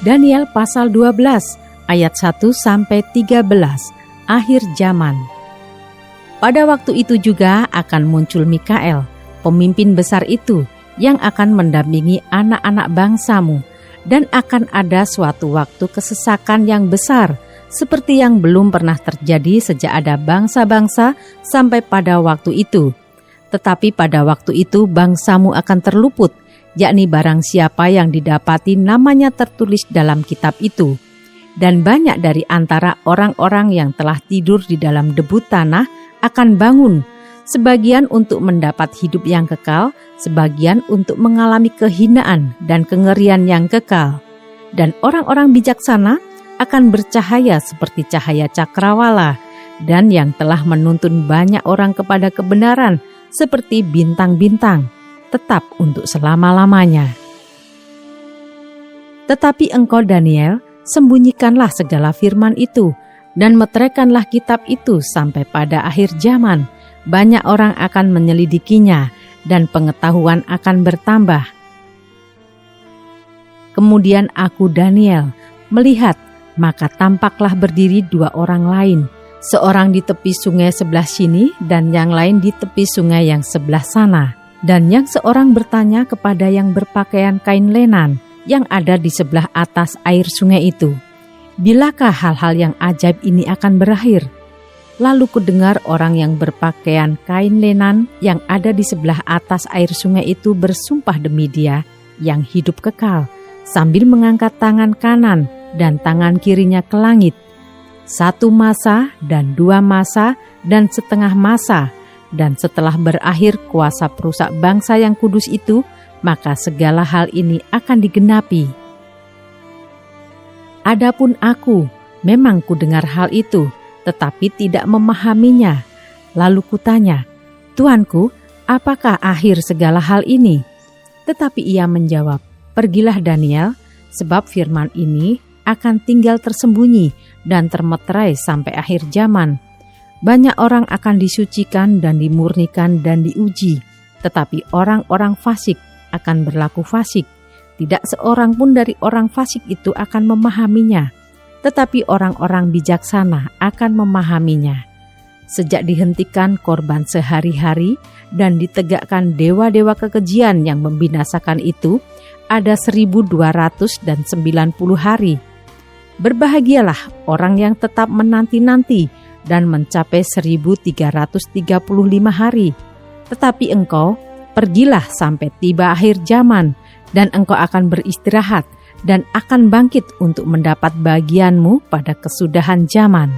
Daniel pasal 12 ayat 1-13, akhir zaman. Pada waktu itu juga akan muncul Mikael, pemimpin besar itu, yang akan mendampingi anak-anak bangsamu, dan akan ada suatu waktu kesesakan yang besar, seperti yang belum pernah terjadi sejak ada bangsa-bangsa sampai pada waktu itu. Tetapi pada waktu itu bangsamu akan terluput, yakni barang siapa yang didapati namanya tertulis dalam kitab itu. Dan banyak dari antara orang-orang yang telah tidur di dalam debu tanah akan bangun, sebagian untuk mendapat hidup yang kekal, sebagian untuk mengalami kehinaan dan kengerian yang kekal. Dan orang-orang bijaksana akan bercahaya seperti cahaya cakrawala, dan yang telah menuntun banyak orang kepada kebenaran seperti bintang-bintang, tetap untuk selama-lamanya. Tetapi engkau Daniel, sembunyikanlah segala firman itu, dan meteraikanlah kitab itu sampai pada akhir zaman. Banyak orang akan menyelidikinya, dan pengetahuan akan bertambah. Kemudian aku Daniel melihat, maka tampaklah berdiri dua orang lain, seorang di tepi sungai sebelah sini dan yang lain di tepi sungai yang sebelah sana. Dan yang seorang bertanya kepada yang berpakaian kain lenan yang ada di sebelah atas air sungai itu, "Bilakah hal-hal yang ajaib ini akan berakhir?" Lalu kudengar orang yang berpakaian kain lenan yang ada di sebelah atas air sungai itu bersumpah demi Dia yang hidup kekal, sambil mengangkat tangan kanan dan tangan kirinya ke langit. 1 masa dan 2 masa dan setengah masa, dan setelah berakhir kuasa perusak bangsa yang kudus itu, maka segala hal ini akan digenapi. Adapun aku, memang kudengar hal itu, tetapi tidak memahaminya. Lalu kutanya, "Tuanku, apakah akhir segala hal ini?" Tetapi ia menjawab, "Pergilah Daniel, sebab firman ini akan tinggal tersembunyi dan termeterai sampai akhir zaman. Banyak orang akan disucikan dan dimurnikan dan diuji, tetapi orang-orang fasik akan berlaku fasik. Tidak seorang pun dari orang fasik itu akan memahaminya, tetapi orang-orang bijaksana akan memahaminya. Sejak dihentikan korban sehari-hari dan ditegakkan dewa-dewa kekejian yang membinasakan itu, ada 1290 hari. Berbahagialah orang yang tetap menanti-nanti dan mencapai 1335 hari. Tetapi engkau, pergilah sampai tiba akhir zaman, dan engkau akan beristirahat dan akan bangkit untuk mendapat bagianmu pada kesudahan zaman.